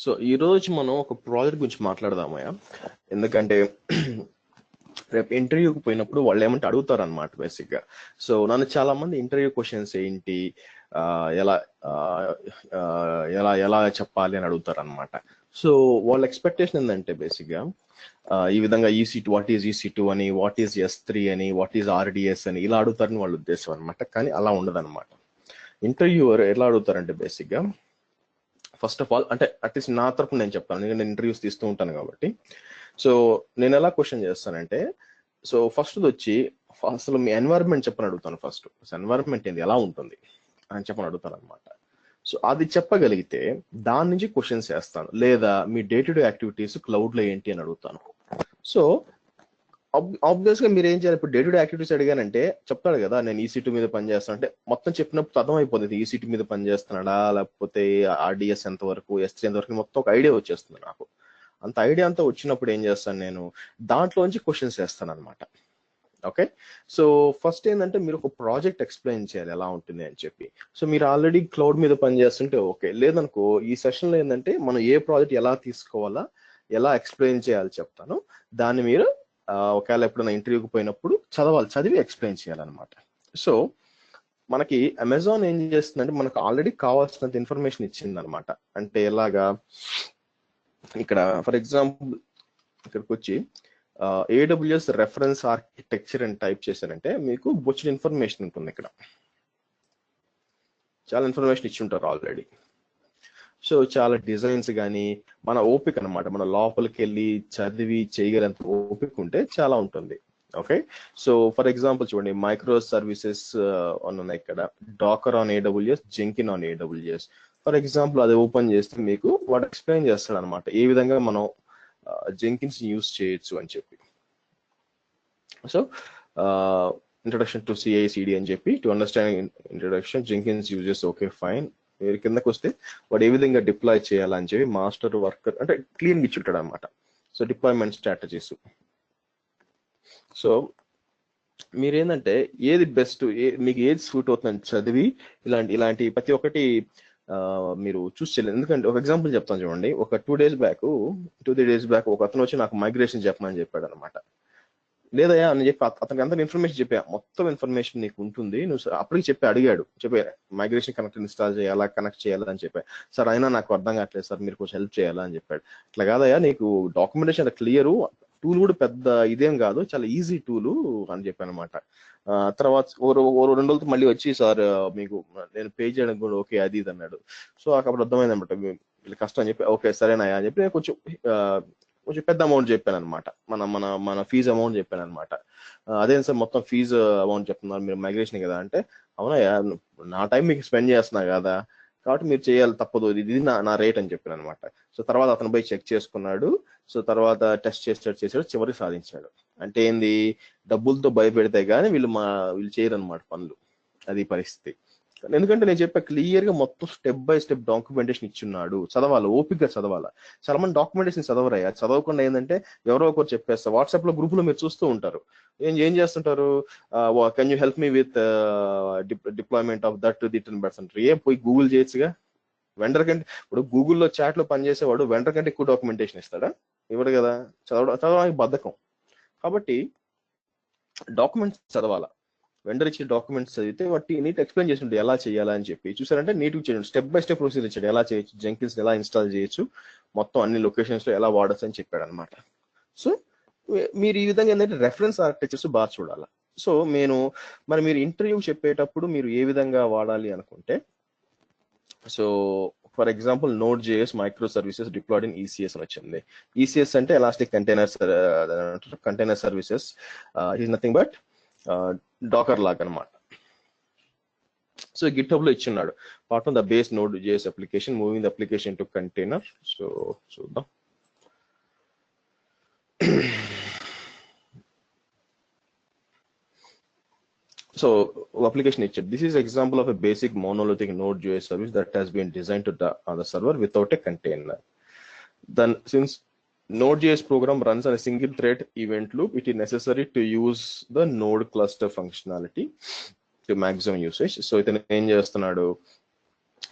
So ఈ రోజు మనం ఒక ప్రాజెక్ట్ గురించి మాట్లాడదామయ్యా. ఎందుకంటే రేపు ఇంటర్వ్యూకి పోయినప్పుడు వాళ్ళు ఏమంటే అడుగుతారు అనమాట బేసిక్ గా. సో నన్ను చాలా మంది ఇంటర్వ్యూ క్వశ్చన్స్ ఏంటి, ఆ, ఎలా ఆ, ఆ, ఎలా ఎలా చెప్పాలి అని అడుగుతారు అనమాట. సో వాళ్ళ ఎక్స్పెక్టేషన్ ఏంటంటే బేసిక్ గా ఈ విధంగా EC2 వాట్ ఈజ్ EC2 అని, వాట్ ఈజ్ S3 అని, వాట్ ఈజ్ RDS అని ఇలా అడుగుతారని వాళ్ళ ఉద్దేశం అనమాట. కానీ అలా ఉండదు అనమాట. ఇంటర్వ్యూవర్ ఎలా అడుగుతారంటే బేసిక్ గా ఫస్ట్ ఆఫ్ ఆల్ అంటే అట్లీస్ట్ నా తరపున నేను చెప్తాను, నేను ఇంటర్వ్యూస్ తీస్తూ ఉంటాను కాబట్టి. సో నేను ఎలా క్వశ్చన్ చేస్తానంటే, సో ఫస్ట్ వచ్చి అసలు మీ ఎన్వైరన్మెంట్ చెప్పని అడుగుతాను. ఫస్ట్ ఎన్వైరన్మెంట్ ఏంది, ఎలా ఉంటుంది అని చెప్పని అడుగుతాను అనమాట. సో అది చెప్పగలిగితే దాని నుంచి క్వశ్చన్స్ వేస్తాను. లేదా మీ day to day activities cloud లో ఏంటి అని అడుగుతాను. సో ఆబ్వియస్ గా మీరు ఏం చేయాలి, ఇప్పుడు డే టు డే యాక్టివిటీస్ అడిగానంటే చెప్తాడు కదా నేను EC2 మీద పనిచేస్తాను అంటే మొత్తం చెప్పినప్పుడు అర్థం అయిపోతుంది EC2 మీద పనిచేస్తున్నాడా లేకపోతే RDS ఎంత వరకు, S3 ఎంత వరకు, మొత్తం ఒక ఐడియా వచ్చేస్తుంది నాకు. అంత ఐడియా అంతా వచ్చినప్పుడు ఏం చేస్తాను, నేను దాంట్లోంచి క్వశ్చన్స్ వేస్తాను అనమాట. ఓకే. సో ఫస్ట్ ఏంటంటే మీరు ఒక ప్రాజెక్ట్ ఎక్స్ప్లెయిన్ చేయాలి ఎలా ఉంటుంది అని చెప్పి. సో మీరు ఆల్రెడీ క్లౌడ్ మీద పనిచేస్తుంటే ఓకే, లేదనుకో ఈ సెషన్ లో ఏంటంటే మనం ఏ ప్రాజెక్ట్ ఎలా తీసుకోవాలా, ఎలా ఎక్స్ప్లెయిన్ చేయాలి చెప్తాను. దాన్ని మీరు ఒకవేళ ఎప్పుడైనా ఇంటర్వ్యూకి పోయినప్పుడు చదివి ఎక్స్ప్లెయిన్ చేయాలన్నమాట. సో మనకి అమెజాన్ ఏం చేస్తుందంటే మనకు ఆల్రెడీ కావాల్సినంత ఇన్ఫర్మేషన్ ఇచ్చింది అనమాట. అంటే ఎలాగా, ఇక్కడ ఫర్ ఎగ్జాంపుల్ ఇక్కడికి వచ్చి AWS రెఫరెన్స్ ఆర్కిటెక్చర్ అని టైప్ చేశారంటే మీకు బొచ్చిన ఇన్ఫర్మేషన్ ఉంటుంది. ఇక్కడ చాలా ఇన్ఫర్మేషన్ ఇచ్చి ఉంటారు ఆల్రెడీ. సో చాలా డిజైన్స్ కానీ మన ఓపిక అనమాట, మన లోపలికి వెళ్ళి చదివి చేయగలంత ఓపిక ఉంటే చాలా ఉంటుంది. ఓకే. సో ఫర్ ఎగ్జాంపుల్ చూడండి, మైక్రో సర్వీసెస్ ఉన్నాయి ఇక్కడ, Docker on AWS, Jenkin on AWS. For example అది ఓపెన్ చేస్తే మీకు వాడు ఎక్స్ప్లెయిన్ చేస్తాడు అనమాట ఏ విధంగా మనం జెంకిన్స్ యూజ్ చేయొచ్చు అని చెప్పి. సో ఇంట్రడక్షన్ టు CI/CD అని చెప్పి, to understand introduction Jenkins uses, okay fine. మీరు కిందకు వస్తే వాడు ఏ విధంగా డిప్లాయ్ చేయాలని చెప్పి మాస్టర్ వర్కర్ అంటే క్లీన్ ఇచ్చుంటాడు అనమాట. So deployment strategies. సో మీరేంటంటే ఏది బెస్ట్, మీకు ఏది సూట్ అవుతుందని చదివి ఇలాంటి ప్రతి ఒక్కటి మీరు చూస్ చేయలేదు. ఎందుకంటే ఒక ఎగ్జాంపుల్ చెప్తాను చూడండి. ఒక 2-3 days బ్యాక్ ఒక అతను వచ్చి నాకు మైగ్రేషన్ చెప్పమని చెప్పాడు అనమాట. లేదయ్యా అని చెప్పి అతనికి అంత ఇన్ఫర్మేషన్ చెప్పా, మొత్తం ఇన్ఫర్మేషన్ నీకు ఉంటుంది, నువ్వు అప్పటికి చెప్పా మైగ్రేషన్ కనెక్ట్ ఇన్స్టాల్ చేయాలా, కనెక్ట్ చేయాలా అని చెప్పా. సార్ అయినా నాకు అర్థం కావట్లేదు సార్, మీరు కొంచెం హెల్ప్ చేయాలా అని చెప్పాడు. అట్లా కాదయ్యా, నీకు డాక్యుమెంటేషన్ క్లియర్, టూల్ కూడా పెద్ద ఇదేం కాదు, చాలా ఈజీ టూల్ అని చెప్పాను అనమాట. తర్వాత 2 రోజులతో మళ్ళీ వచ్చి సార్ మీకు నేను పే చేయడం కూడా ఓకే అది ఇది అన్నాడు. సో అప్పుడు అర్థమైంది అనమాట వీళ్ళు కష్టం అని చెప్పి, ఓకే సరేనాయా అని చెప్పి నేను కొంచెం పెద్ద అమౌంట్ చెప్పాను అనమాట. మన మన మన ఫీజు అమౌంట్ చెప్పాను అనమాట. అదేం సార్ మొత్తం ఫీజు అమౌంట్ చెప్తున్నారు మీరు మైగ్రేషన్ కదా అంటే, అవునయ్యా నా టైం మీకు స్పెండ్ చేస్తున్నా కదా కాబట్టి మీరు చేయాలి, తప్పదు, ఇది నా రేట్ అని చెప్పాను అనమాట. సో తర్వాత అతను పోయి చెక్ చేసుకున్నాడు. సో తర్వాత టెస్ట్ చేసాడు, చివరికి సాధించాడు. అంటే ఏంది, డబ్బులతో భయపెడితే గానీ వీళ్ళు చేయరు అనమాట పనులు. అది పరిస్థితి. ఎందుకంటే నేను చెప్పా క్లియర్ గా మొత్తం స్టెప్ బై స్టెప్ డాక్యుమెంటేషన్ ఇచ్చున్నాడు, చదవాలి, ఓపిక చదవాలి. చాలా మంది డాక్యుమెంటేషన్ చదవరయ్యా, చదవకుండా ఏంటంటే ఎవరో ఒకరు చెప్పేస్తారు. వాట్సాప్ లో గ్రూప్ లో మీరు చూస్తూ ఉంటారు, ఏం చేస్తుంటారు, can you help me with deployment of that the 10%. పోయి గూగుల్ చేయొచ్చుగా. వెండర్ కంటే ఇప్పుడు గూగుల్లో చాట్ లో పనిచేసేవాడు వెండర్ కంటే ఎక్కువ డాక్యుమెంటేషన్ ఇస్తాడా? ఇవ్వడు కదా. చదవడానికి బద్ధకం. కాబట్టి డాక్యుమెంట్స్ చదవాలా, వెండర్ ఇచ్చిన డాక్యుమెంట్స్ చదివితే వాటి నీట్ ఎక్స్ప్లెయిన్ చేసి ఎలా చేయాలా అని చెప్పి చూసారంటే నీట్గా చేయండి. స్టెప్ బై స్టెప్ ప్రొసీజర్ ఇచ్చాడు, ఎలా చేయొచ్చు, జెంకిన్స్ ఎలా ఇన్స్టాల్ చేయొచ్చు, మొత్తం అన్ని లొకేషన్స్ లో ఎలా వాడచ్చు అని చెప్పాడు అనమాట. సో మీరు ఈ విధంగా ఏంటంటే రెఫరెన్స్ ఆర్కిటెక్చర్స్ బాగా చూడాలి. సో మీరు ఇంటర్వ్యూ చెప్పేటప్పుడు మీరు ఏ విధంగా వాడాలి అనుకుంటే, so for example Node.js micro services deployed in ECS అని వచ్చింది. ECS అంటే elastic container services, is nothing but Docker లాగా అనమాట. సో గిట్హబ్ లో ఇచ్చిన్నాడు, part of the base Node.js application, moving the application to container. So చూద్దాం. So application ఇచ్చాడు, this is example of a basic monolithic Node.js service that has been design to the server without a container. Then since Node.js program runs on a single thread event loop, it is necessary to use the node cluster functionality to maximum usage. So ఇతను ఏం చేస్తున్నాడు,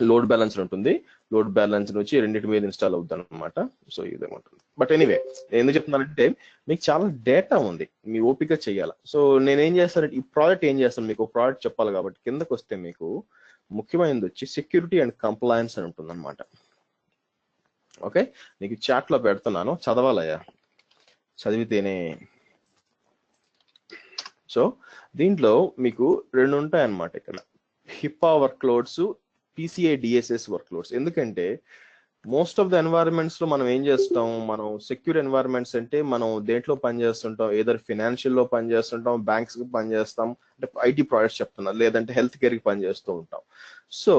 load balancer ఉంటుంది, load balance వచ్చి రెండింటి మీద install అవుతుంది అనమాట. So ఇదేమంటుంది. But anyway ఎందుకు చెప్తున్నానంటే మీకు చాలా డేటా ఉంది, మీ ఓపిక చేయాలి. సో నేనేం చేస్తానంటే ఈ ప్రాజెక్ట్ ఏం చేస్తాను, మీకు ఒక ప్రాజెక్ట్ చెప్పాలి కాబట్టి కిందకు వస్తే మీకు ముఖ్యమైనది వచ్చి సెక్యూరిటీ అండ్ కంప్లయన్స్ అని ఉంటుంది అనమాట. ఓకే, నీకు చాట్ లో పెడుతున్నాను, చదవాలయ్యా, చదివితేనే. సో దీంట్లో మీకు రెండు ఉంటాయి అన్నమాట ఇక్కడ, హిప్పా వర్క్లోడ్స్, PCI DSS వర్క్లోడ్స్. ఎందుకంటే మోస్ట్ ఆఫ్ ద ఎన్వైరన్మెంట్స్ లో మనం ఏం చేస్తాం, మనం సెక్యూర్ ఎన్వైరన్మెంట్స్ అంటే మనం దేంట్లో పనిచేస్తుంటాం, ఏదర్ ఫినాన్షియల్ లో పనిచేస్తుంటాం, బ్యాంక్స్ కి పనిచేస్తాం, అంటే IT ప్రాజెక్ట్స్ చెప్తున్నాం, లేదంటే హెల్త్ కేర్ కి పనిచేస్తూ ఉంటాం. సో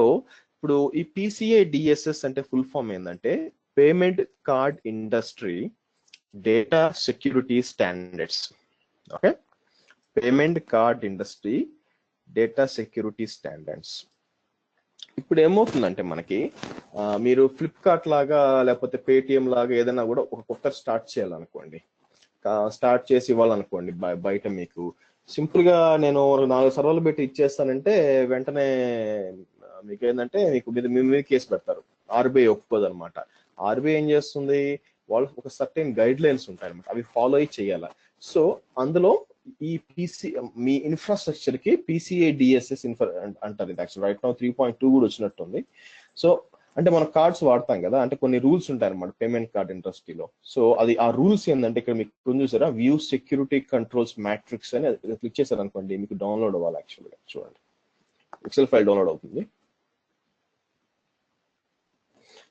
ఇప్పుడు ఈ PCI DSS అంటే ఫుల్ ఫామ్ ఏంటంటే payment card industry data security standards. Okay, payment card industry data security standards. ఇప్పుడు ఏమవుతుందంటే మనకి మీరు ఫ్లిప్కార్ట్ లాగా లేకపోతే పేటిఎం లాగా ఏదైనా కూడా ఒక కొత్త స్టార్ట్ చేయాలనుకోండి, స్టార్ట్ చేసి ఇవ్వాలనుకోండి బయట మీకు సింపుల్ గా నేను 4 సర్వర్లు పెట్టి ఇచ్చేస్తానంటే వెంటనే మీకు ఏంటంటే మీ మీద కేసు పెడతారు. RBI ఒప్పుకోదు అనమాట. RBI ఏం చేస్తుంది, వాళ్ళు ఒక సర్టెన్ గైడ్ లైన్స్ ఉంటాయి అనమాట, అవి ఫాలో అయ్యి చేయాలి. సో అందులో ఈ మీ ఇన్ఫ్రాస్ట్రక్చర్ కి PCI DSS అంటారు. ఇది యాక్చువల్ రైట్ నౌ 3.2 కూడా వచ్చినట్టుంది. సో అంటే మనం కార్డ్స్ వాడతాం కదా, అంటే కొన్ని రూల్స్ ఉంటాయి అనమాట పేమెంట్ కార్డ్ ఇండస్ట్రీలో. సో అది ఆ రూల్స్ ఏంటంటే ఇక్కడ మీకు చూసారా, వ్యూ సెక్యూరిటీ కంట్రోల్స్ మ్యాట్రిక్స్ అని క్లిక్ చేశారు అనుకోండి, మీకు డౌన్లోడ్ అవ్వాలి. యాక్చువల్గా చూడండి, ఎక్సెల్ ఫైల్ డౌన్లోడ్ అవుతుంది.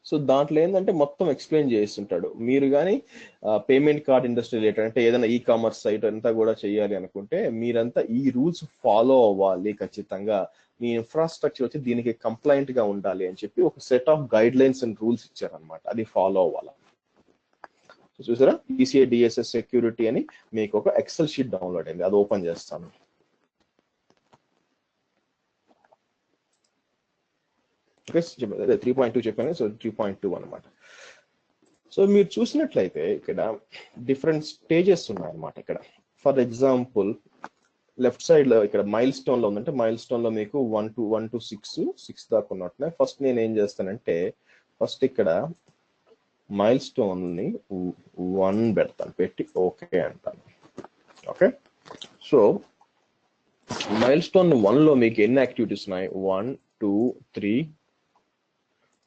సో దాంట్లో ఏంటంటే మొత్తం ఎక్స్ప్లెయిన్ చేస్తుంటాడు. మీరు కానీ పేమెంట్ కార్డ్ ఇండస్ట్రీ రిలేటెడ్ అంటే ఏదైనా కామర్స్ సైట్ అంతా కూడా చేయాలి అనుకుంటే మీరంతా ఈ రూల్స్ ఫాలో అవ్వాలి ఖచ్చితంగా. మీ ఇన్ఫ్రాస్ట్రక్చర్ వచ్చి దీనికి కంప్లైంట్ గా ఉండాలి అని చెప్పి ఒక set of guide lines and rules ఇచ్చారనమాట, అది ఫాలో అవ్వాలి. చూసారా, PCI DSS సెక్యూరిటీ అని మీకు ఒక ఎక్సెల్ షీట్ డౌన్లోడ్ అయింది, అది ఓపెన్ చేస్తాను. ఓకే, 3.2 చెప్పాను. సో 3.2 అనమాట. సో మీరు చూసినట్లయితే ఇక్కడ డిఫరెంట్ స్టేజెస్ ఉన్నాయన్నమాట. ఇక్కడ ఫర్ ఎగ్జాంపుల్ లెఫ్ట్ సైడ్ లో ఇక్కడ మైల్ స్టోన్ లో ఉందంటే మైల్ స్టోన్ లో మీకు 1 to 6 దాకా ఉన్నట్టున్నాయి. ఫస్ట్ నేను ఏం చేస్తానంటే ఫస్ట్ ఇక్కడ మైల్ స్టోన్ ని 1 పెడతాను, పెట్టి ఓకే అంటాను. ఓకే, సో మైల్ స్టోన్ 1 లో మీకు ఎన్ని యాక్టివిటీస్ ఉన్నాయి, 1 2 3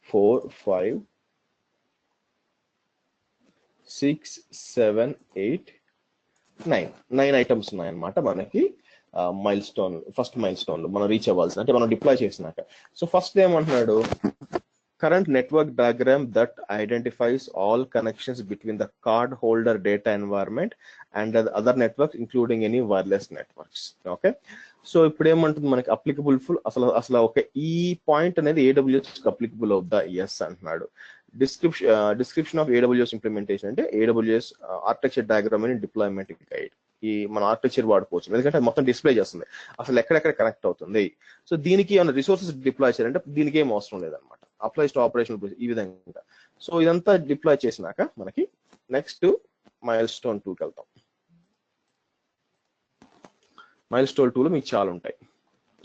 4 5 6 7 8 9 ఐటమ్స్ ఉన్నాయన్నమాట మనకి mile stone. First mile stone లో మనం రీచ్ అవ్వాల్సిన, అంటే మనం డిప్లాయ్ చేసినాక. సో ఫస్ట్ ఏమంటున్నాడు, current network diagram that identifies all connections between the card holder data environment and the other networks including any wireless networks. Okay, so ఇప్పుడు ఏమంటుంది మనకి అప్లికబుల్ ఫుల్ అసలు ఓకే ఈ పాయింట్ అనేది AWS అప్లికబుల్ అవుద్దా, yes అంటున్నాడు. Description of AWS implementation అంటే AWS architecture diagram అని డిప్లాయ్మెంట్ గైడ్. ఈ మన ఆర్కిటెక్చర్ వాడుకోవచ్చు, ఎందుకంటే మొత్తం డిస్ప్లే చేస్తుంది అసలు ఎక్కడెక్కడ కనెక్ట్ అవుతుంది. సో దీనికి ఏమైనా రిసోర్సెస్ డిప్లాయ్ చేయాలంటే దీనికి ఏం అవసరం లేదనమాట, అప్లైస్ టు ఆపరేషనల్ ఈ విధంగా. సో ఇదంతా డిప్లాయ్ చేసినాక మనకి నెక్స్ట్ మైల్ స్టోన్ 2కి వెళ్తాం. మైల్ స్టోన్ 2 లో మీకు చాలా ఉంటాయి.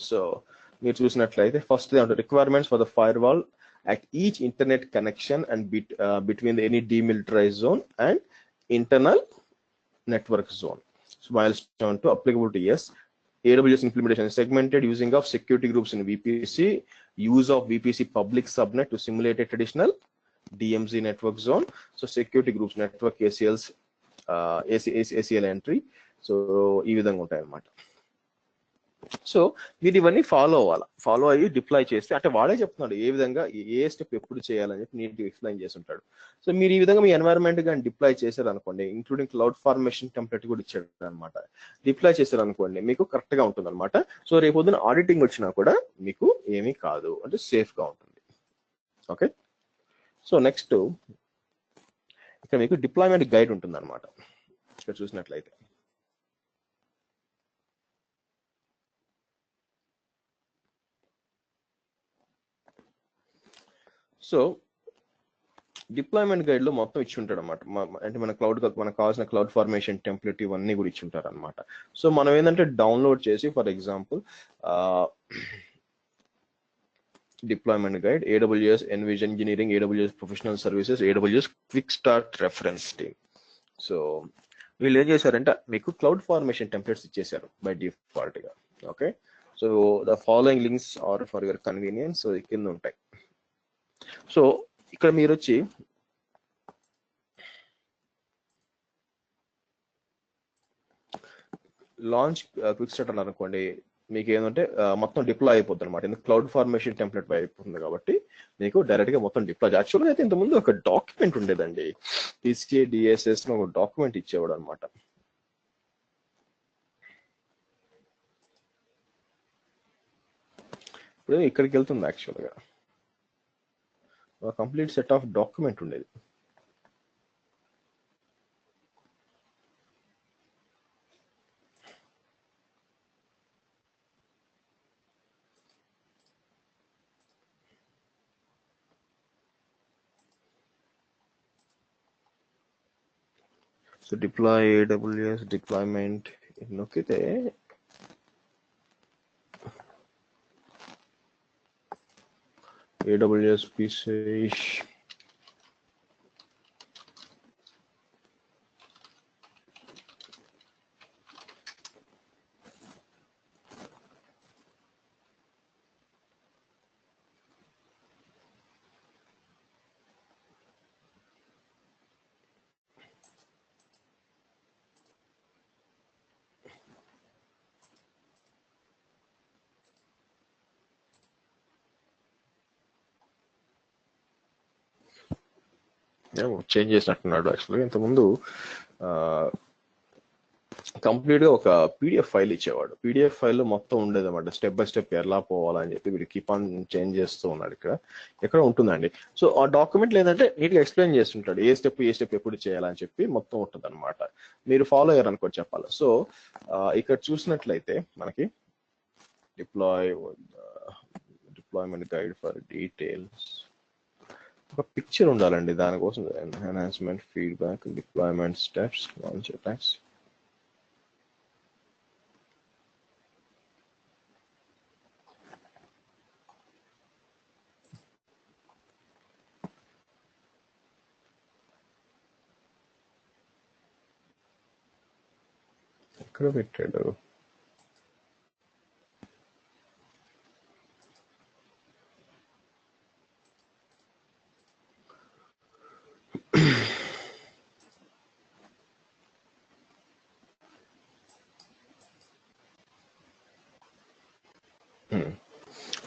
సో మీరు చూసినట్లయితే first requirements for the fire wall at each internet connection and between any demilitarized zone and internal network zone. So milestone 2 applicable to yes. AWS implementation is segmented using of security groups in VPC, use of VPC public subnet to simulate a traditional DMZ network zone. So security groups network ACLs ACL entry. So ఈ విధంగా ఉంటాయి అన్నమాట. So మీరు ఇవన్నీ follow అవ్వాలి, follow అయ్యి deploy చేస్తే అంటే వాడే చెప్తున్నాడు ఏ విధంగా ఏ స్టెప్ ఎప్పుడు చేయాలని చెప్పి నీట్గా ఎక్స్ప్లెయిన్ చేసి ఉంటాడు. సో మీరు ఈ విధంగా మీ ఎన్వైరన్మెంట్ కానీ డిప్లాయ్ చేశారు అనుకోండి, ఇంక్లూడింగ్ క్లౌడ్ ఫార్మేషన్ టెంప్లెట్ కూడా ఇచ్చాడు అనమాట. డిప్లాయ్ చేశారు అనుకోండి మీకు కరెక్ట్ గా ఉంటుంది అనమాట. సో రేపు పొద్దున ఆడిటింగ్ వచ్చినా కూడా మీకు ఏమీ కాదు, అంటే సేఫ్ గా ఉంటుంది. ఓకే, సో నెక్స్ట్ ఇక్కడ మీకు డిప్లాయ్మెంట్ గైడ్ ఉంటుంది అనమాట. ఇక్కడ చూసినట్లయితే సో డిప్లాయ్మెంట్ గైడ్ లో మొత్తం ఇచ్చి ఉంటాడు అనమాట. అంటే మన మనకు కావాల్సిన క్లౌడ్ ఫార్మేషన్ టెంప్లెట్ ఇవన్నీ కూడా ఇచ్చి ఉంటారు అనమాట. సో మనం ఏంటంటే డౌన్లోడ్ చేసి for example deployment guide, AWS Envision Engineering, AWS Professional Services, AWS Quick Start Reference Team. సో వీళ్ళు ఏం చేశారంటే మీకు క్లౌడ్ ఫార్మేషన్ టెంప్లెట్స్ ఇచ్చేసారు బై డిఫాల్ట్ గా. Okay, so the following links are for your convenience, so కింద ఉంటాయి. సో ఇక్కడ మీరు వచ్చి లాంచ్ క్విక్ స్టార్ట్ అని అనుకోండి, మీకు ఏంటంటే మొత్తం డిప్లాయ్ అయిపోతుంది అనమాట. ఎందుకు క్లౌడ్ ఫార్మేషన్ టెంప్లెట్ అయిపోతుంది కాబట్టి మీకు డైరెక్ట్ గా మొత్తం డిప్లాయ్. యాక్చువల్గా అయితే ఇంతకుముందు ఒక డాక్యుమెంట్ ఉండేదండి, TCA-DSS ఒక డాక్యుమెంట్ ఇచ్చేవాడు అనమాట. ఇప్పుడు ఇక్కడికి వెళ్తుంది యాక్చువల్గా కంప్లీట్ సెట్ ఆఫ్ డాక్యుమెంట్ ఉండేది. సో డిప్లాయ్ AWS డిప్లాయ్మెంట్ నొక్కితే AWS pieces, చేంజ్ చేసినట్టున్నాడు. యాక్చువల్గా ఇంతకుముందు కంప్లీట్ గా ఒక PDF ఫైల్ ఇచ్చేవాడు. PDF ఫైల్ మొత్తం ఉండేది అనమాట, స్టెప్ బై స్టెప్ ఎలా పోవాలని చెప్పి వీడు కీప్ ఆన్ చేంజ్ చేస్తూ ఉన్నాడు. ఇక్కడ ఉంటుందండి. సో ఆ డాక్యుమెంట్ లేదంటే నీట్ గా ఎక్స్ప్లెయిన్ చేస్తుంటాడు, ఏ స్టెప్ ఎప్పుడు చేయాలని చెప్పి మొత్తం ఉంటుంది అనమాట. మీరు ఫాలో అయ్యారు అనుకోండి చెప్పాలి. సో ఇక్కడ చూసినట్లయితే మనకి డిప్లాయ్మెంట్ గైడ్ ఫర్ డీటెయిల్స్ ఒక పిక్చర్ ఉండాలండి. దానికోసం enhancement, feedback, deployment steps, launch attacks. ఎక్కడ పెట్టాడు?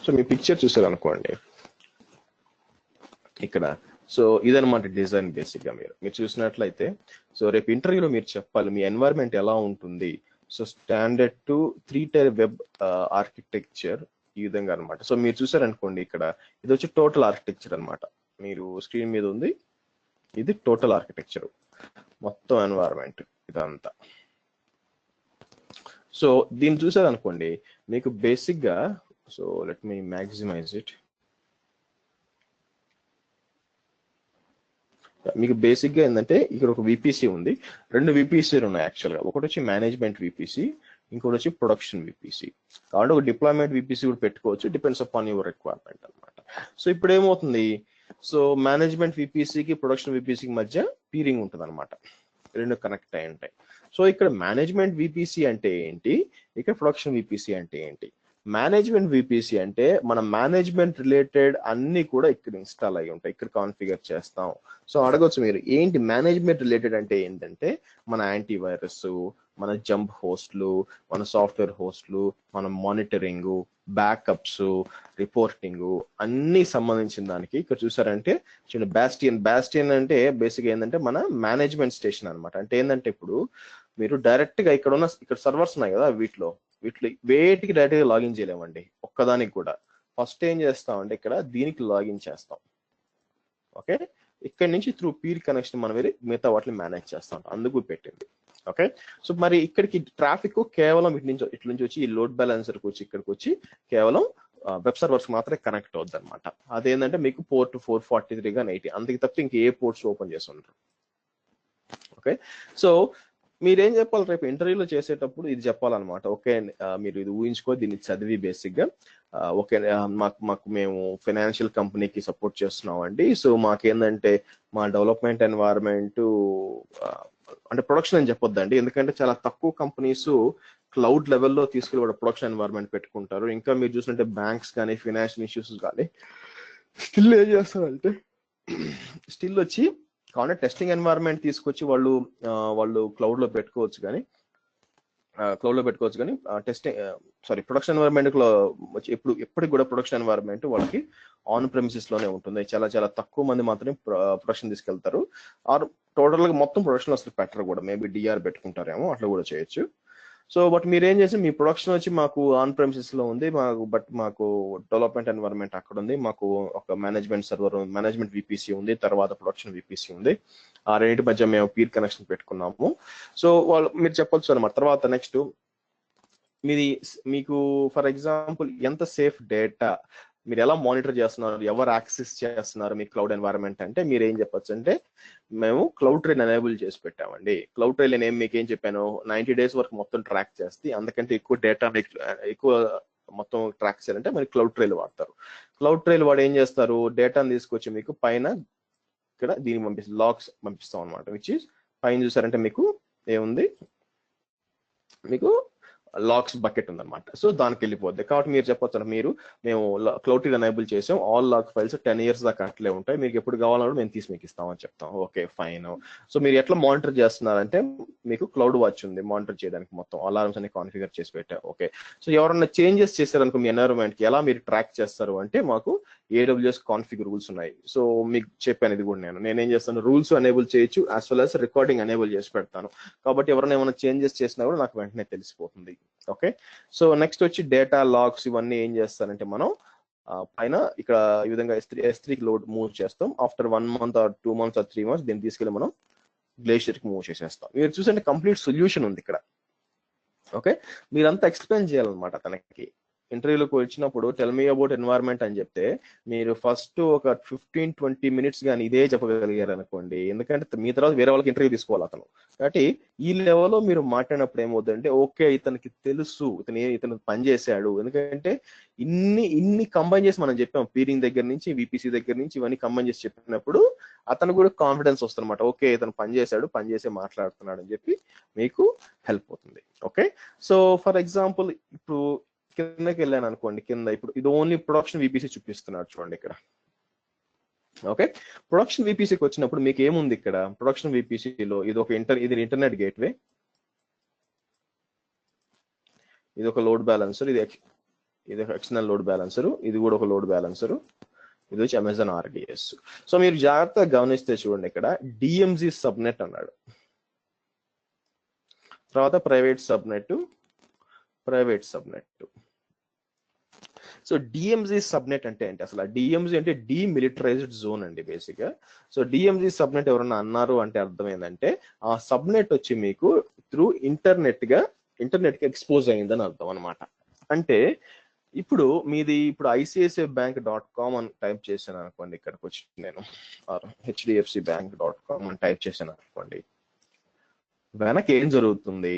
సో మీ పిక్చర్ చూసారు అనుకోండి ఇక్కడ. సో ఇదనమాట డిజైన్ బేసిక్ గా. మీరు చూసినట్లయితే సో రేపు ఇంటర్వ్యూలో మీరు చెప్పాలి మీ ఎన్వైరన్మెంట్ ఎలా ఉంటుంది. So standard to 3-tier web architecture ఈ విధంగా అనమాట. సో మీరు చూసారనుకోండి ఇక్కడ ఇది వచ్చి టోటల్ ఆర్కిటెక్చర్ అనమాట. మీరు స్క్రీన్ మీద ఉంది, ఇది టోటల్ ఆర్కిటెక్చర్ మొత్తం ఎన్వైరన్మెంట్ ఇదంతా. సో దీన్ని చూసారనుకోండి మీకు బేసిక్ గా, so let me maximise it, మీకు బేసిక్ గా ఏంటంటే ఇక్కడ ఒక VPC ఉంది, 2 VPCలు ఉన్నాయి యాక్చువల్ గా. ఒకటి వచ్చి మేనేజ్మెంట్ VPC, ఇంకోటి వచ్చి ప్రొడక్షన్ VPC. కాబట్టి ఒక డిప్లాయ్మెంట్ VPC కూడా పెట్టుకోవచ్చు, డిపెండ్స్ అపాన్ యువర్ రిక్వైర్మెంట్ అనమాట. సో ఇప్పుడు ఏమవుతుంది, సో మేనేజ్మెంట్ VPCకి ప్రొడక్షన్ VPCకి మధ్య పీరింగ్ ఉంటుంది అనమాట, 2 కనెక్ట్ అయి ఉంటాయి. సో ఇక్కడ మేనేజ్మెంట్ VPC అంటే ఏంటి, ఇక్కడ ప్రొడక్షన్ VPC అంటే ఏంటి? మేనేజ్మెంట్ VPC అంటే మన మేనేజ్మెంట్ రిలేటెడ్ అన్ని కూడా ఇక్కడ ఇన్స్టాల్ అయి ఉంటాయి, ఇక్కడ కాన్ఫిగర్ చేస్తాం. సో అడగొచ్చు మీరు ఏంటి మేనేజ్మెంట్ రిలేటెడ్ అంటే ఏంటంటే మన యాంటీవైరస్, మన జంప్ హోస్ట్లు, మన సాఫ్ట్వేర్ హోస్ట్లు, మన మానిటరింగ్, బ్యాకప్స్, రిపోర్టింగ్ అన్ని సంబంధించిన దానికి ఇక్కడ చూసారంటే చిన్న బాస్టియన్ అంటే బేసిక్ ఏంటంటే మన మేనేజ్మెంట్ స్టేషన్ అనమాట. అంటే ఏంటంటే ఇప్పుడు మీరు డైరెక్ట్ గా ఇక్కడ సర్వర్స్ ఉన్నాయి కదా, వీటిలో వేటికి డైరెక్ట్ గా లాగిన్ చేయలేమండి ఒక్కదానికి కూడా. ఫస్ట్ ఏం చేస్తామంటే ఇక్కడ దీనికి లాగిన్ చేస్తాం. ఓకే, ఇక్కడ నుంచి త్రూ పీర్ కనెక్షన్ మనం మిగతా వాటిని మేనేజ్ చేస్తాం, అందుకు పెట్టింది. ఓకే, సో మరి ఇక్కడికి ట్రాఫిక్ కేవలం ఇట్ల నుంచి వచ్చి ఈ లోడ్ బ్యాలెన్సర్కి వచ్చి ఇక్కడికి వచ్చి కేవలం వెబ్ సర్వర్స్ మాత్రమే కనెక్ట్ అవుద్ది అనమాట. అదేంటంటే మీకు పోర్ట్ 443 కానీ 80, అంతకి తప్ప ఇంక ఏ పోర్ట్స్ ఓపెన్ చేసి ఉంటారు. ఓకే, సో మీరేం చెప్పాలి రేపు ఇంటర్వ్యూలో చేసేటప్పుడు ఇది చెప్పాలన్నమాట. ఓకే, మీరు ఇది ఊహించుకో, దీన్ని చదివి బేసిక్గా ఓకే, మాకు మేము ఫైనాన్షియల్ కంపెనీకి సపోర్ట్ చేస్తున్నాం అండి. సో మాకేందంటే మా డెవలప్మెంట్ ఎన్వైరన్మెంట్ అంటే ప్రొడక్షన్ అని చెప్పొద్దండి, ఎందుకంటే చాలా తక్కువ కంపెనీస్ క్లౌడ్ లెవెల్లో తీసుకెళ్ళి ప్రొడక్షన్ ఎన్వైరన్మెంట్ పెట్టుకుంటారు. ఇంకా మీరు చూసినట్టే బ్యాంక్స్ కానీ ఫైనాన్షియల్ ఇన్స్టిట్యూషన్స్ కానీ స్టిల్ ఏం చేస్తారంటే స్టిల్ వచ్చి కావాలంటే టెస్టింగ్ ఎన్వైరన్మెంట్ తీసుకొచ్చి వాళ్ళు క్లౌడ్ లో పెట్టుకోవచ్చు కానీ ప్రొడక్షన్ ఎన్వైరన్మెంట్ లో వచ్చి ఎప్పటికి కూడా ప్రొడక్షన్ ఎన్వైరన్మెంట్ వాళ్ళకి ఆన్ ప్రెమిసెస్ లోనే ఉంటుంది. చాలా చాలా తక్కువ మంది మాత్రమే ప్రొడక్షన్ తీసుకెళ్తారు. ఆర్ టోటల్ గా మొత్తం ప్రొడక్షన్ అసలు పెట్టరు కూడా, మేబీ డిఆర్ పెట్టుకుంటారేమో, అట్లా కూడా చేయొచ్చు. సో బట్ మీరేం చేసి మీ ప్రొడక్షన్ వచ్చి మాకు ఆన్ ప్రెమిసెస్ లో ఉంది, మాకు డెవలప్మెంట్ ఎన్వైరన్మెంట్ అక్కడ ఉంది, మాకు ఒక మేనేజ్మెంట్ సర్వర్, మేనేజ్మెంట్ విపిసి ఉంది, తర్వాత ప్రొడక్షన్ విపిసి ఉంది, ఆ రెండింటి మధ్య మేము పీర్ కనెక్షన్ పెట్టుకున్నాము. సో మీరు చెప్పొచ్చు అనమాట. తర్వాత నెక్స్ట్ మీకు ఫర్ ఎగ్జాంపుల్ ఎంత సేఫ్ డేటా మీరు ఎలా మానిటర్ చేస్తున్నారు, ఎవరు యాక్సెస్ చేస్తున్నారు మీ క్లౌడ్ ఎన్వైరన్మెంట్ అంటే మీరు ఏం చెప్పొచ్చు అంటే మేము క్లౌడ్ ట్రైల్ ఎనేబుల్ చేసి పెట్టామండి. క్లౌడ్ ట్రైల్ నేను మీకు ఏం చెప్పాను, 90 days వరకు మొత్తం ట్రాక్ చేస్తే, అందుకంటే ఎక్కువ డేటా ఎక్కువ మొత్తం ట్రాక్ చేయాలంటే మరి క్లౌడ్ ట్రైల్ వాడతారు. క్లౌడ్ ట్రైల్ వాడు ఏం చేస్తారు, డేటాను తీసుకొచ్చి మీకు పైన ఇక్కడ దీనికి లాగ్స్ పంపిస్తాం అనమాట. విచ్ ఈస్ పైన చూసారంటే మీకు ఏముంది, మీకు లాగ్స్ బకెట్ ఉందన్నమాట. సో దానికి వెళ్ళిపోద్ది. కాబట్టి మీరు చెప్పొచ్చు మేము క్లౌడ్ ట్రైల్ ఎనేబుల్ చేసాం, ఆల్ లాగ్ ఫైల్స్ 10 years దాకా అట్లే ఉంటాయి, మీకు ఎప్పుడు కావాలన్నా మేము తీసి మీకు ఇస్తామని చెప్తాం. Okay fine. సో మీరు ఎట్లా మానిటర్ చేస్తున్నారంటే మీకు క్లౌడ్ వాచ్ ఉంది మానిటర్ చేయడానికి, మొత్తం అలారమ్స్ అన్ని కాన్ఫిగర్ చేసి పెట్టా. ఓకే, సో ఎవరన్నా చేంజెస్ చేశారనుకో మీ ఎన్వైరన్మెంట్ కి ఎలా మీరు ట్రాక్ చేస్తారు అంటే మాకు AWS కాన్ఫిగర్ రూల్స్ ఉన్నాయి. సో మీకు చెప్పాను, ఇది కూడా నేనేం చేస్తాను, రూల్స్ ఎనేబుల్ చేయొచ్చు as well as recording enable చేసి పెడతాను. కాబట్టి ఎవరైనా ఏమైనా చేంజెస్ చేసినా కూడా నాకు వెంటనే తెలిసిపోతుంది. ఓకే, సో నెక్స్ట్ వచ్చి డేటా లాగ్స్ ఇవన్నీ ఏం చేస్తారంటే మనం పైన ఇక్కడ ఈ విధంగా S3కి లోడ్ మూవ్ చేస్తాం. After 1 month or 2 months or 3 months దీన్ని తీసుకెళ్ళి మనం గ్లేషియర్ కి మూవ్ చేసేస్తాం. మీరు చూసంటే కంప్లీట్ సొల్యూషన్ ఉంది ఇక్కడ. ఓకే, మీరంతా ఎక్స్ప్లెయిన్ చేయాలన్నమాట తనకి. ఇంటర్వ్యూలోకి వచ్చినప్పుడు టెల్ మీ అబౌట్ ఎన్వైరన్మెంట్ అని చెప్తే మీరు ఫస్ట్ ఒక 15-20 minutes కానీ ఇదే చెప్పగలిగారు అనుకోండి, ఎందుకంటే మీ తర్వాత వేరే వాళ్ళకి ఇంటర్వ్యూ తీసుకోవాలి అతను. కాబట్టి ఈ లెవెల్లో మీరు మాట్లాడినప్పుడు ఏమవుతుందంటే ఓకే ఇతనికి తెలుసు, ఇతను పనిచేశాడు, ఎందుకంటే ఇన్ని కంబైన్ చేసి మనం చెప్పాం, పీరింగ్ దగ్గర నుంచి విపిసి దగ్గర నుంచి ఇవన్నీ కంబైన్ చేసి చెప్పినప్పుడు అతను కూడా కాన్ఫిడెన్స్ వస్తుందన్నమాట. ఓకే ఇతను పనిచేశాడు, పనిచేసి మాట్లాడుతున్నాడు అని చెప్పి మీకు హెల్ప్ అవుతుంది. ఓకే, సో ఫర్ ఎగ్జాంపుల్ ఇప్పుడు కిందకి వెళ్ళాను అనుకోండి, కింద ఇప్పుడు ఇది ఓన్లీ ప్రొడక్షన్ విపిసి చూపిస్తున్నాడు చూడండి ఇక్కడ. ఓకే, ప్రొడక్షన్ విపిసికి వచ్చినప్పుడు మీకు ఏముంది ఇక్కడ, ప్రొడక్షన్ విపిసిలో ఇది ఒక ఇది ఇంటర్నెట్ గేట్వే, ఇది ఒక లోడ్ బ్యాలెన్సర్, ఇది ఒక ఎక్స్టర్నల్ లోడ్ బ్యాలెన్సర్, ఇది కూడా ఒక లోడ్ బ్యాలెన్సర్, ఇది వచ్చి అమెజాన్ RDS. సో మీరు జాగ్రత్తగా గమనిస్తే చూడండి ఇక్కడ DMZ సబ్నెట్ అన్నాడు, తర్వాత private subnet. So DMZ subnet అంటే ఏంటి అసలు, DMZ అంటే డీమిలిటరైజ్డ్ జోన్ అండి బేసిక్ గా. సో DMZ సబ్నెట్ ఎవరన్నా అన్నారు అంటే అర్థం ఏంటంటే ఆ సబ్నెట్ వచ్చి మీకు త్రూ ఇంటర్నెట్ కి ఎక్స్పోజ్ అయిందని అర్థం అనమాట. అంటే ఇప్పుడు మీది ICICIbank.com అని టైప్ చేశాను అనుకోండి, ఇక్కడికి వచ్చి నేను HDFCbank.com అని టైప్ చేశాను అనుకోండి, వెనక ఏం జరుగుతుంది,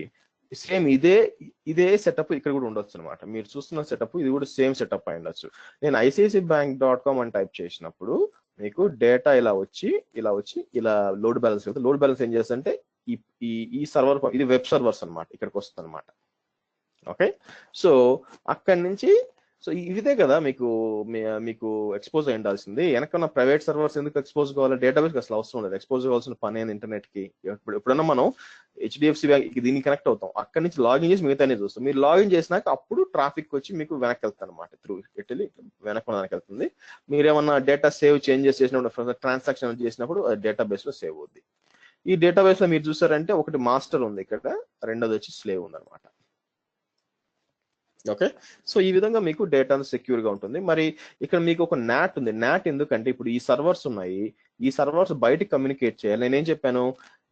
సేమ్ ఇదే సెటప్ ఇక్కడ కూడా ఉండొచ్చు అనమాట. మీరు చూస్తున్న సెటప్ ఇది కూడా సేమ్ సెటప్ అయి ఉండొచ్చు. నేను ICICIbank.com అని టైప్ చేసినప్పుడు మీకు డేటా ఇలా వచ్చి ఇలా లోడ్ బ్యాలెన్స్ అవుతుంది. లోడ్ బ్యాలెన్స్ ఏం చేస్తుంటే ఈ సర్వర్, ఇది వెబ్ సర్వర్స్ అనమాట, ఇక్కడికి వస్తుంది అనమాట. ఓకే, సో అక్కడి నుంచి సో ఇదే కదా మీకు ఎక్స్పోజ్ అయి ఉండాల్సింది. వెనకన్నా ప్రైవేట్ సర్వర్స్ ఎందుకు ఎక్స్పోజ్ కావాలి, డేటాబేస్ అసలు అవసరం లేదు, ఎక్స్పోజ్ కావాల్సిన పని అయింది ఇంటర్నెట్ కి. ఎప్పుడన్నా మనం HDFC బ్యాంక్ దీనికి కనెక్ట్ అవుతాం, అక్కడి నుంచి లాగిన్ చేసి మిగతానే చూస్తాం. మీరు లాగిన్ చేసినాక అప్పుడు ట్రాఫిక్ వచ్చి మీకు వెనక్కి వెళ్తాను అనమాట, త్రూ ఇటలీ వెనక్కి వెళ్తుంది. మీరు ఏమన్నా డేటా చేంజెస్ చేసినప్పుడు, ట్రాన్సాక్షన్ చేసినప్పుడు డేటాబేస్ లో సేవ్ అవుద్ది. ఈ డేటాబేస్ లో మీరు చూసారంటే ఒకటి మాస్టర్ ఉంది ఇక్కడ, రెండోది వచ్చి స్లేవ్ ఉంది అనమాట. ఓకే, సో ఈ విధంగా మీకు డేటా సెక్యూర్ గా ఉంటుంది. మరి ఇక్కడ మీకు ఒక NAT ఉంది. NAT ఎందుకంటే ఇప్పుడు ఈ సర్వర్స్ ఉన్నాయి, ఈ సర్వర్స్ బయటకి కమ్యూనికేట్ చేయాలి. నేనేం చెప్పాను,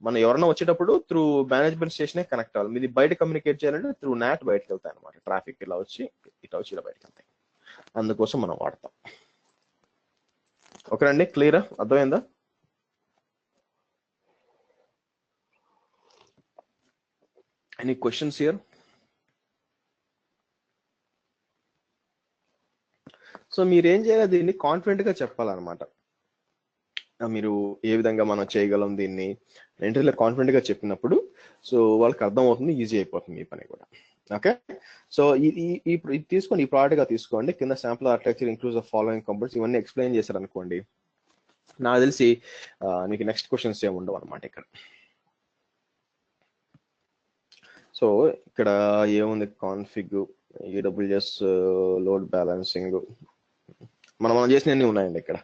మనం ఎవరైనా వచ్చేటప్పుడు త్రూ మేనేజ్మెంట్ స్టేషనే కనెక్ట్ అవ్వాలి. మీది బయట కమ్యూనికేట్ చేయాలంటే త్రూ NAT బయటకు వెళ్తాయి అనమాట. ట్రాఫిక్ ఇలా వచ్చి ఇలా బయటకు వెళ్తాయి, అందుకోసం మనం వాడతాం. ఓకే అండి, క్లియరా, అర్థమైందా? Any questions here? సో మీరు ఏం చేయాలి, దీన్ని కాన్ఫిడెంట్ గా చెప్పాలన్నమాట. మీరు ఏ విధంగా మనం చేయగలం దీన్ని ఇంటర్వ్యూలో కాన్ఫిడెంట్ గా చెప్పినప్పుడు సో వాళ్ళకి అర్థం అవుతుంది, ఈజీ అయిపోతుంది మీ పని కూడా. ఓకే, సో ఇది తీసుకొని ఈ ప్రోడక్ట్ గా తీసుకోండి. కింద sample architecture includes of following components ఇవన్నీ ఎక్స్ప్లెయిన్ చేశారు అనుకోండి, నాకు తెలిసి మీకు నెక్స్ట్ క్వశ్చన్స్ ఏమి ఉండవు అనమాట ఇక్కడ. సో ఇక్కడ ఏముంది, కాన్ఫిగ్, ఈడబ్ల్యూఎస్, లోడ్ బ్యాలెన్సింగ్, మనం చేసినవన్నీ ఉన్నాయండి ఇక్కడ.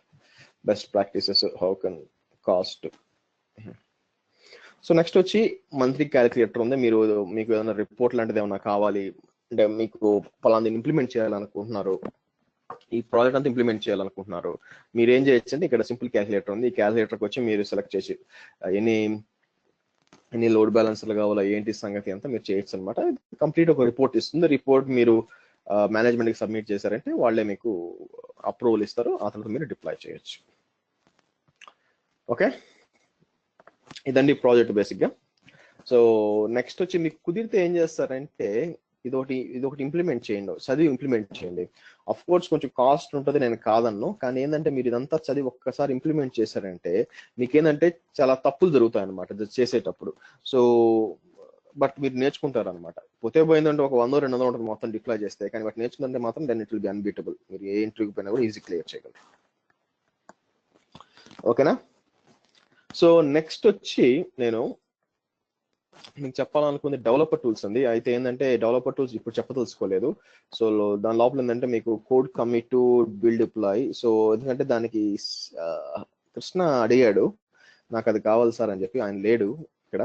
Best practices, how can cost. So next వచ్చి మంత్లీ క్యాలిక్యులేటర్ ఉంది. మీకు ఏదైనా రిపోర్ట్ లాంటిది ఏమైనా కావాలి అంటే, మీకు పలాంది ఇంప్లిమెంట్ చేయాలనుకుంటున్నారు, ఈ ప్రాజెక్ట్ అంతా ఇంప్లిమెంట్ చేయాలనుకుంటున్నారు, మీరు ఏం చేయొచ్చు అంటే ఇక్కడ సింపుల్ క్యాలిక్యులేటర్ ఉంది. ఈ క్యాలిక్యులేటర్కి వచ్చి మీరు సెలెక్ట్ చేసి ఎన్ని లోడ్ బ్యాలెన్స్లు కావాలా, ఏంటి సంగతి అంతా మీరు చేయొచ్చు అనమాట. కంప్లీట్ ఒక రిపోర్ట్ ఇస్తుంది. రిపోర్ట్ మీరు మేనేజ్మెంట్కి సబ్మిట్ చేశారంటే వాళ్ళే మీకు అప్రూవల్ ఇస్తారు, ఆ తర్వాత మీరు డిప్లాయ్ చేయొచ్చు. ఓకే, ఇదండి ప్రాజెక్ట్ బేసిక్గా. సో నెక్స్ట్ వచ్చి మీకు కుదిరితే ఏం చేస్తారంటే ఇదొకటి ఇంప్లిమెంట్ చేయండి, చదివి ఇంప్లిమెంట్ చేయండి. అఫ్ కోర్స్ కొంచెం కాస్ట్ ఉంటుంది, నేను కాదన్ను, కానీ ఏంటంటే మీరు ఇదంతా చదివి ఒక్కసారి ఇంప్లిమెంట్ చేశారంటే మీకేంటంటే చాలా తప్పులు జరుగుతాయి అనమాట చేసేటప్పుడు. సో బట్ మీరు నేర్చుకుంటారు అనమాట. పోతే పోయిందంటే ఒక 100-200 ఉంటుంది మొత్తం డిప్లాయ్ చేస్తే, కానీ బట్ నేర్చుకుంటే మాత్రం then it will be unbeatable. మీరు ఏ ఇంటర్వ్యూకి పోయినా కూడా ఈజీ క్లియర్ చేయగలరు. ఓకేనా? సో నెక్స్ట్ వచ్చి నేను మీకు చెప్పాలనుకుంది డెవలపర్ టూల్స్ అండి. అయితే ఏంటంటే డెవలపర్ టూల్స్ ఇప్పుడు చెప్పదలుచుకోలేదు. సో దాని లోపల ఏంటంటే మీకు code commit, build, deploy. So ఎందుకంటే దానికి కృష్ణ అడిగాడు నాకు అది కావాలి సార్ అని చెప్పి, ఆయన లేడు ఇక్కడ.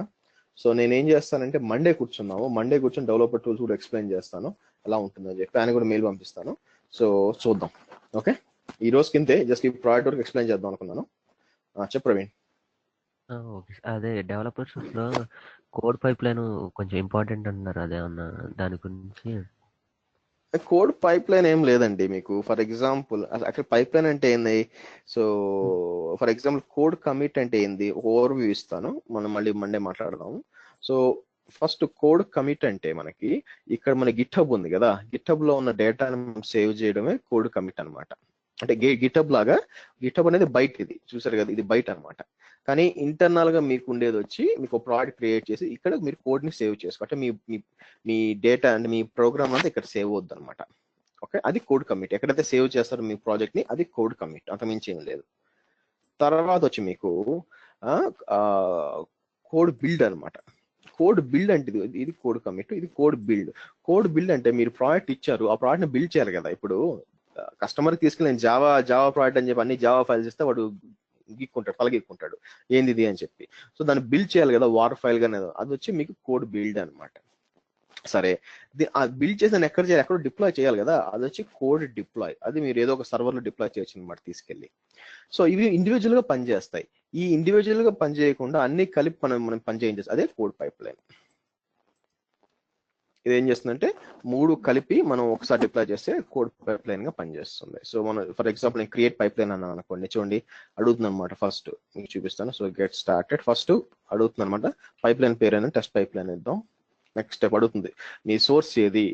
సో నేనేం చేస్తానంటే మండే కూర్చొని డెవలపర్ టూల్స్ కూడా ఎక్స్ప్లెయిన్ చేస్తాను ఎలా ఉంటుందని చెప్పి, ఆయన కూడా మెయిల్ పంపిస్తాను. సో చూద్దాం. ఓకే, ఈ రోజు కిందే జస్ట్ ఈ ప్రాజెక్ట్ వరకు ఎక్స్ప్లెయిన్ చేద్దాం అనుకున్నాను. చెప్పు ప్రవీణ్. ఓకే, అదే డెవలపర్స్ లో కోడ్ పైప్ లైన్ కొంచెం ఇంపార్టెంట్ అంటున్నారు, అదేమన్నా దాని గురించి? కోడ్ పైప్ లైన్ ఏం లేదండి మీకు. ఫర్ ఎగ్జాంపుల్ అక్కడ పైప్ లైన్ అంటే ఏంది, so for example code commit అంటే ఏంది ఓవర్ వ్యూ ఇస్తాను, మనం మళ్ళీ మండే మాట్లాడదాము. సో ఫస్ట్ కోడ్ కమిట్ అంటే మనకి ఇక్కడ మన గిట్హబ్ ఉంది కదా, గిట్హబ్ లో ఉన్న డేటాను సేవ్ చేయడమే కోడ్ కమిట్ అనమాట. అంటే గిట్హబ్ లాగా, గిట్హబ్ అనేది బయట, ఇది చూసారు కదా, ఇది బయట అనమాట. కానీ ఇంటర్నల్ గా మీకు ఉండేది వచ్చి మీకు ఒక ప్రాజెక్ట్ క్రియేట్ చేసి ఇక్కడ మీరు కోడ్ ని సేవ్ చేసుకో, అంటే మీ డేటా అంటే మీ ప్రోగ్రామ్ అంతా ఇక్కడ సేవ్ అవుద్ది అనమాట. ఓకే, అది కోడ్ కమిట్. ఎక్కడైతే సేవ్ చేస్తారో మీ ప్రాజెక్ట్ ని, అది కోడ్ కమిట్, అంతమించి ఏం లేదు. తర్వాత వచ్చి మీకు కోడ్ బిల్డ్ అనమాట. కోడ్ బిల్డ్ అంటే ఇది కోడ్ కమిట్, ఇది కోడ్ బిల్డ్. కోడ్ బిల్డ్ అంటే మీరు ప్రాజెక్ట్ ఇచ్చారు, ఆ ప్రాజెక్ట్ ని బిల్డ్ చేయాలి కదా. ఇప్పుడు కస్టమర్ తీసుకెళ్ళి నేను జావా ప్రాజెక్ట్ అని చెప్పి అన్ని జావా ఫైల్స్ ఇస్తే వాడు తలగెక్కుంటాడు ఏంది ఇది అని చెప్పి. సో దాన్ని బిల్డ్ చేయాలి కదా, వార్ ఫైల్ గానే, అది వచ్చి మీకు కోడ్ బిల్డ్ అనమాట. సరే, ఆ బిల్డ్ చేసిన ఎక్కడ చేయాలి, ఎక్కడ డిప్లాయ్ చేయాలి కదా, అది వచ్చి కోడ్ డిప్లాయ్. అది మీరు ఏదో ఒక సర్వర్ లో డిప్లాయ్ చేయొచ్చు అనమాట తీసుకెళ్ళి. సో ఇవి ఇండివిజువల్ గా పనిచేస్తాయి. ఈ ఇండివిజువల్ గా పనిచేయకుండా అన్ని కలిపి మనం పనిచేయించేసి, అదే కోడ్ పైప్ లైన్. ఇది ఏం చేస్తుందంటే 3 కలిపి మనం ఒకసారి డిప్లాయ్ చేస్తే కోడ్ పైప్ లైన్ గా పనిచేస్తుంది. సో మనం ఫర్ ఎగ్జాంపుల్ నేను క్రియేట్ పైప్ లైన్ అన్నాను అనుకోండి, చూడండి అడుగుతుంది అనమాట. ఫస్ట్ మీకు చూపిస్తాను. సో గెట్ స్టార్టెడ్, ఫస్ట్ అడుగుతుంది అనమాట పైప్ లైన్ పేరు అయినా టెస్ట్ పైప్ లైన్ ఇద్దాం. నెక్స్ట్ స్టెప్ అడుగుతుంది మీ సోర్స్ ఏది,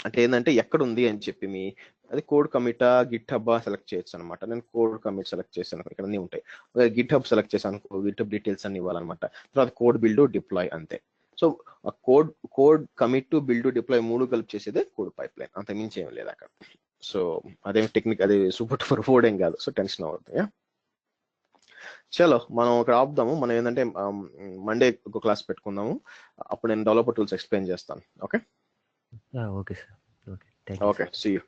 అంటే ఏంటంటే ఎక్కడ ఉంది అని చెప్పి, అది కోడ్ కమిటా గిట్ హబ్ సెలెక్ట్ చేయొచ్చు అనమాట. నేను కోడ్ కమిట్ సెలెక్ట్ చేశాను, ఇక్కడ అన్ని ఉంటాయి. గిట్ హబ్ సెలెక్ట్ చేశాను, గిట్ హబ్ డీటెయిల్స్ అన్ని ఇవ్వాలన్నమాట. తర్వాత కోడ్ బిల్డ్, డిప్లాయ్, అంతే. So code commit, build, deploy 3 కలిపి చేసేదే కోడ్ పైప్ లైన్, అంత మించి ఏం లేదు అక్కడ. సో అదేం టెక్నిక్, అది సూపర్ ఫర్ ఫోర్డ్ ఏం కాదు. సో టెన్షన్ అవుతుంది. చలో మనం ఇక్కడ ఆపుదాము. మనం ఏంటంటే మండే ఒక క్లాస్ పెట్టుకుందాము, అప్పుడు నేను డెవలపర్ టూల్స్ ఎక్స్ప్లెయిన్ చేస్తాను. Okay okay sir. Okay, okay, see you.